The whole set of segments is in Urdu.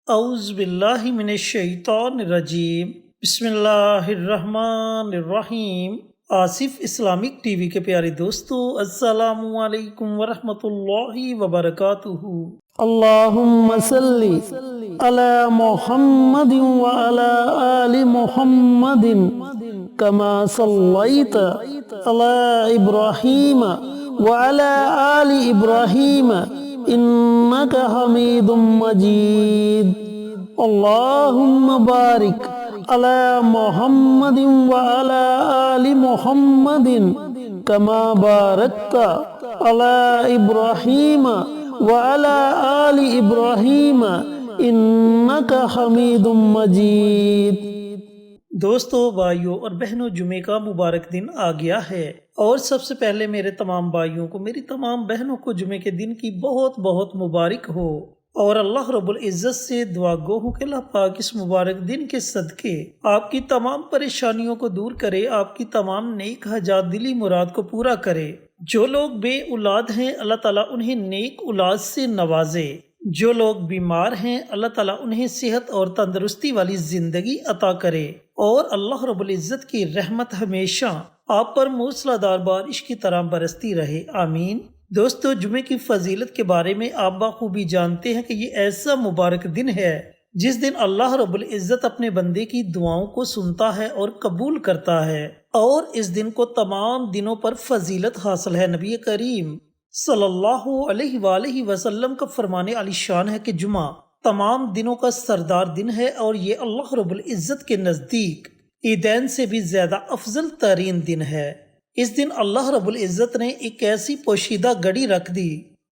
اعوذ باللہ من الشیطان الرجیم، بسم اللہ الرحمن الرحیم۔ آصف اسلامک ٹی وی کے پیارے دوستو، السلام علیکم ورحمۃ اللہ وبرکاتہ۔ اللہم صلی علی محمد وعلی آل محمد کما صلیت علی ابراہیم وعلی آل ابراہیم انک حمید مجید۔ اللہم بارک علی محمد وعلی آل محمد کما بارکت علی ابراہیم وعلی آل ابراہیم انک حمید مجید۔ دوستو، بھائیوں اور بہنوں، جمعے کا مبارک دن آ گیا ہے، اور سب سے پہلے میرے تمام بھائیوں کو، میری تمام بہنوں کو جمعے کے دن کی بہت بہت مبارک ہو، اور اللہ رب العزت سے دعا گو ہوں کہ اللہ پاک اس مبارک دن کے صدقے آپ کی تمام پریشانیوں کو دور کرے، آپ کی تمام نیک حاجات دلی مراد کو پورا کرے۔ جو لوگ بے اولاد ہیں، اللہ تعالیٰ انہیں نیک اولاد سے نوازے۔ جو لوگ بیمار ہیں، اللہ تعالیٰ انہیں صحت اور تندرستی والی زندگی عطا کرے، اور اللہ رب العزت کی رحمت ہمیشہ آپ پر موسلا دھار بارش کی طرح برستی رہے، آمین۔ دوستو، جمعے کی فضیلت کے بارے میں آپ بخوبی جانتے ہیں کہ یہ ایسا مبارک دن ہے جس دن اللہ رب العزت اپنے بندے کی دعاؤں کو سنتا ہے اور قبول کرتا ہے، اور اس دن کو تمام دنوں پر فضیلت حاصل ہے۔ نبی کریم صلی اللہ علیہ وآلہ وسلم کا فرمان علی شان ہے کہ جمعہ تمام دنوں کا سردار دن ہے، اور یہ اللہ رب العزت کے نزدیک عیدین سے بھی زیادہ افضل ترین دن ہے۔ اس دن اللہ رب العزت نے ایک ایسی پوشیدہ گھڑی رکھ دی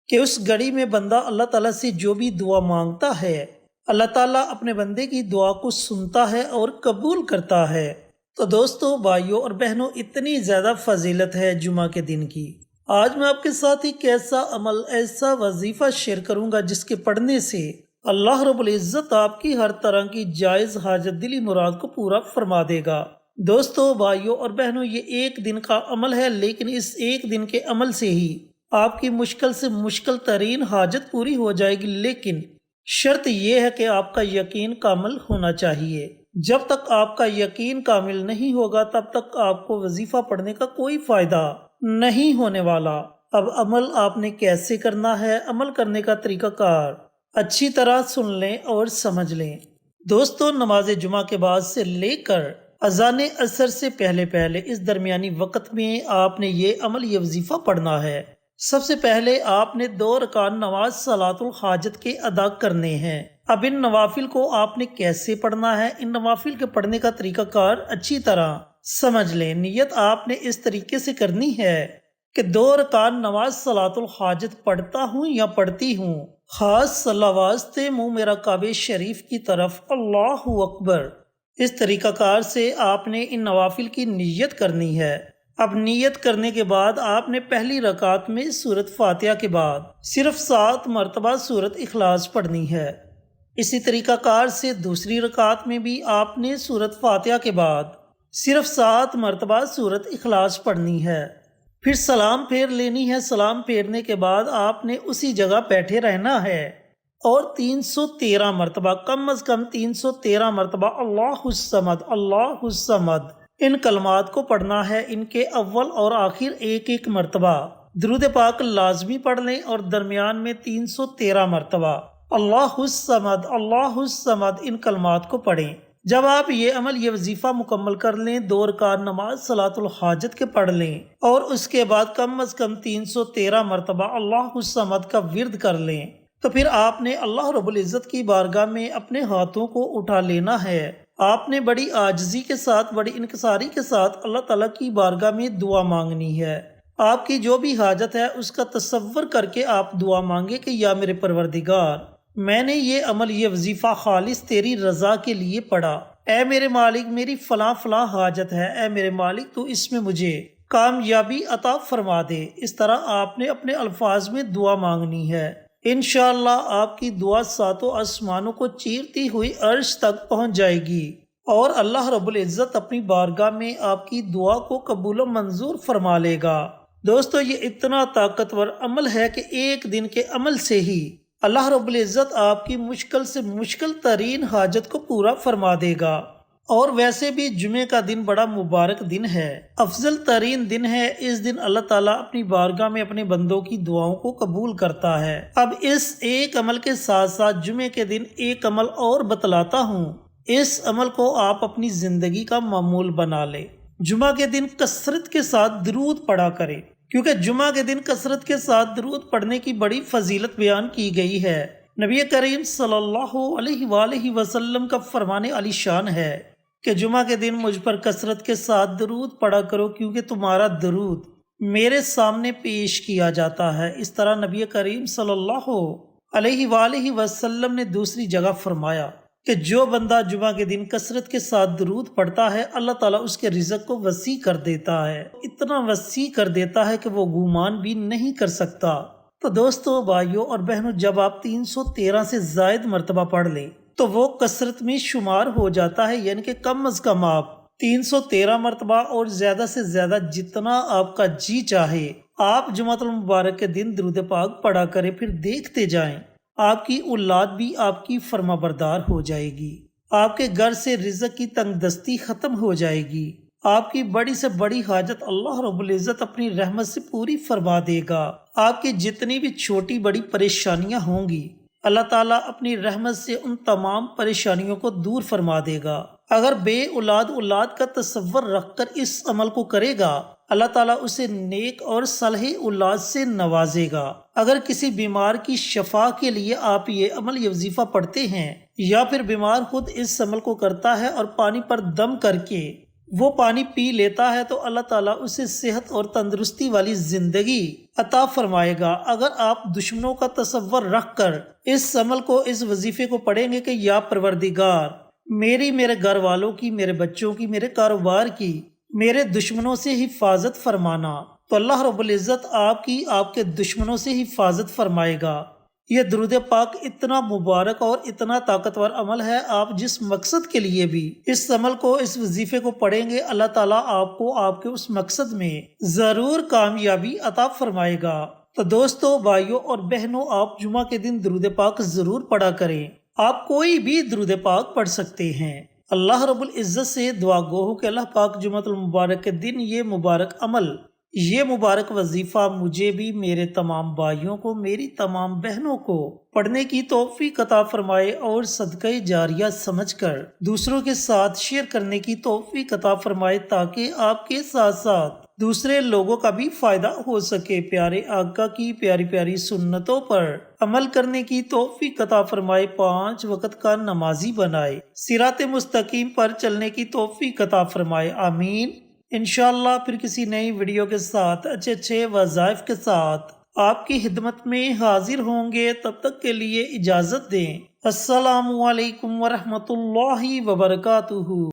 کہ اس گھڑی میں بندہ اللہ تعالیٰ سے جو بھی دعا مانگتا ہے، اللہ تعالیٰ اپنے بندے کی دعا کو سنتا ہے اور قبول کرتا ہے۔ تو دوستو، بھائیوں اور بہنوں، اتنی زیادہ فضیلت ہے جمعہ کے دن کی۔ آج میں آپ کے ساتھ ایک ایسا عمل، ایسا وظیفہ شیئر کروں گا جس کے پڑھنے سے اللہ رب العزت آپ کی ہر طرح کی جائز حاجت دلی مراد کو پورا فرما دے گا۔ دوستو، بھائیوں اور بہنوں، یہ ایک دن کا عمل ہے، لیکن اس ایک دن کے عمل سے ہی آپ کی مشکل سے مشکل ترین حاجت پوری ہو جائے گی، لیکن شرط یہ ہے کہ آپ کا یقین کامل ہونا چاہیے۔ جب تک آپ کا یقین کامل نہیں ہوگا تب تک آپ کو وظیفہ پڑھنے کا کوئی فائدہ نہیں ہونے والا۔ اب عمل آپ نے کیسے کرنا ہے، عمل کرنے کا طریقہ کار اچھی طرح سن لیں اور سمجھ لیں۔ دوستو، نماز جمعہ کے بعد سے لے کر اذان عصر سے پہلے اس درمیانی وقت میں آپ نے یہ عمل، یہ وظیفہ پڑھنا ہے۔ سب سے پہلے آپ نے 2 رکعت نماز صلاۃ الحاجت کے ادا کرنے ہیں۔ اب ان نوافل کو آپ نے کیسے پڑھنا ہے، ان نوافل کے پڑھنے کا طریقہ کار اچھی طرح سمجھ لیں۔ نیت آپ نے اس طریقے سے کرنی ہے کہ 2 رکعت نماز صلاۃ الحاجت پڑھتا ہوں یا پڑھتی ہوں، خاص صلاح واسطے منہ میرا کعبہ شریف کی طرف، اللہ اکبر۔ اس طریقہ کار سے آپ نے ان نوافل کی نیت کرنی ہے۔ اب نیت کرنے کے بعد آپ نے پہلی رکعت میں سورۃ فاتحہ کے بعد صرف 7 مرتبہ سورۃ اخلاص پڑھنی ہے۔ اسی طریقہ کار سے دوسری رکعت میں بھی آپ نے سورۃ فاتحہ کے بعد صرف 7 مرتبہ سورۃ اخلاص پڑھنی ہے۔ پھر سلام پھیر لینی ہے۔ سلام پھیرنے کے بعد آپ نے اسی جگہ بیٹھے رہنا ہے، اور 313 مرتبہ، کم از کم 313 مرتبہ اللہ الصمد، اللہ الصمد، ان کلمات کو پڑھنا ہے۔ ان کے اول اور آخر ایک مرتبہ درود پاک لازمی پڑھ لیں، اور درمیان میں 313 مرتبہ اللہ الصمد، اللہ الصمد، ان کلمات کو پڑھیں۔ جب آپ یہ عمل، یہ وظیفہ مکمل کر لیں، 2 رکعت نماز صلاۃ الحاجت کے پڑھ لیں، اور اس کے بعد کم از کم 313 مرتبہ اللہ الصمد کا ورد کر لیں، تو پھر آپ نے اللہ رب العزت کی بارگاہ میں اپنے ہاتھوں کو اٹھا لینا ہے۔ آپ نے بڑی عاجزی کے ساتھ، بڑی انکساری کے ساتھ اللہ تعالیٰ کی بارگاہ میں دعا مانگنی ہے۔ آپ کی جو بھی حاجت ہے اس کا تصور کر کے آپ دعا مانگے کہ یا میرے پروردگار، میں نے یہ عمل، یہ وظیفہ خالص تیری رضا کے لیے پڑھا۔ اے میرے مالک، میری فلاں فلاں حاجت ہے، اے میرے مالک تو اس میں مجھے کامیابی عطا فرما دے۔ اس طرح آپ نے اپنے الفاظ میں دعا مانگنی ہے۔ انشاءاللہ آپ کی دعا 7 آسمانوں کو چیرتی ہوئی عرش تک پہنچ جائے گی، اور اللہ رب العزت اپنی بارگاہ میں آپ کی دعا کو قبول و منظور فرما لے گا۔ دوستو، یہ اتنا طاقتور عمل ہے کہ ایک دن کے عمل سے ہی اللہ رب العزت آپ کی مشکل سے مشکل ترین حاجت کو پورا فرما دے گا۔ اور ویسے بھی جمعے کا دن بڑا مبارک دن ہے، افضل ترین دن ہے۔ اس دن اللہ تعالیٰ اپنی بارگاہ میں اپنے بندوں کی دعاؤں کو قبول کرتا ہے۔ اب اس ایک عمل کے ساتھ ساتھ جمعے کے دن ایک عمل اور بتلاتا ہوں، اس عمل کو آپ اپنی زندگی کا معمول بنا لیں۔ جمعہ کے دن کثرت کے ساتھ درود پڑھا کریں، کیونکہ جمعہ کے دن کثرت کے ساتھ درود پڑھنے کی بڑی فضیلت بیان کی گئی ہے۔ نبی کریم صلی اللہ علیہ وآلہ وسلم کا فرمان علی شان ہے کہ جمعہ کے دن مجھ پر کثرت کے ساتھ درود پڑھا کرو، کیونکہ تمہارا درود میرے سامنے پیش کیا جاتا ہے۔ اس طرح نبی کریم صلی اللہ علیہ وآلہ وسلم نے دوسری جگہ فرمایا کہ جو بندہ جمعہ کے دن کثرت کے ساتھ درود پڑھتا ہے، اللہ تعالیٰ اس کے رزق کو وسیع کر دیتا ہے، اتنا وسیع کر دیتا ہے کہ وہ گمان بھی نہیں کر سکتا۔ تو دوستو، بھائیوں اور بہنوں، جب آپ 313 سے زائد مرتبہ پڑھ لیں تو وہ کثرت میں شمار ہو جاتا ہے، یعنی کہ کم از کم آپ 313 مرتبہ اور زیادہ سے زیادہ جتنا آپ کا جی چاہے آپ جمعۃ المبارک کے دن درود پاک پڑھا کریں، پھر دیکھتے جائیں آپ کی اولاد بھی آپ کی فرما بردار ہو جائے گی، آپ کے گھر سے رزق کی تنگ دستی ختم ہو جائے گی، آپ کی بڑی سے بڑی حاجت اللہ رب العزت اپنی رحمت سے پوری فرما دے گا۔ آپ کی جتنی بھی چھوٹی بڑی پریشانیاں ہوں گی، اللہ تعالیٰ اپنی رحمت سے ان تمام پریشانیوں کو دور فرما دے گا۔ اگر بے اولاد کا تصور رکھ کر اس عمل کو کرے گا، اللہ تعالیٰ اسے نیک اور صالح اولاد سے نوازے گا۔ اگر کسی بیمار کی شفا کے لیے آپ یہ عمل یا وظیفہ پڑھتے ہیں، یا پھر بیمار خود اس عمل کو کرتا ہے اور پانی پر دم کر کے وہ پانی پی لیتا ہے، تو اللہ تعالیٰ اسے صحت اور تندرستی والی زندگی عطا فرمائے گا۔ اگر آپ دشمنوں کا تصور رکھ کر اس عمل کو، اس وظیفے کو پڑھیں گے کہ یا پروردگار میری، میرے گھر والوں کی، میرے بچوں کی، میرے کاروبار کی، میرے دشمنوں سے حفاظت فرمانا، تو اللہ رب العزت آپ کی، آپ کے دشمنوں سے حفاظت فرمائے گا۔ یہ درود پاک اتنا مبارک اور اتنا طاقتور عمل ہے، آپ جس مقصد کے لیے بھی اس عمل کو، اس وظیفے کو پڑھیں گے، اللہ تعالیٰ آپ کو آپ کے اس مقصد میں ضرور کامیابی عطا فرمائے گا۔ تو دوستو، بھائیوں اور بہنوں، آپ جمعہ کے دن درود پاک ضرور پڑھا کریں۔ آپ کوئی بھی درود پاک پڑھ سکتے ہیں۔ اللہ رب العزت سے دعا گو ہو کہ اللہ پاک جمعۃ المبارک کے دن یہ مبارک عمل، یہ مبارک وظیفہ مجھے بھی، میرے تمام بھائیوں کو، میری تمام بہنوں کو پڑھنے کی توفیق عطا فرمائے، اور صدقہ جاریہ سمجھ کر دوسروں کے ساتھ شیئر کرنے کی توفیق عطا فرمائے، تاکہ آپ کے ساتھ ساتھ دوسرے لوگوں کا بھی فائدہ ہو سکے۔ پیارے آقا کی پیاری پیاری سنتوں پر عمل کرنے کی توفیق عطا فرمائے، 5 وقت کا نمازی بنائے، صراط مستقیم پر چلنے کی توفیق عطا فرمائے، آمین۔ انشاءاللہ پھر کسی نئی ویڈیو کے ساتھ، اچھے وظائف کے ساتھ آپ کی خدمت میں حاضر ہوں گے۔ تب تک کے لیے اجازت دیں۔ السلام علیکم ورحمۃ اللہ وبرکاتہ۔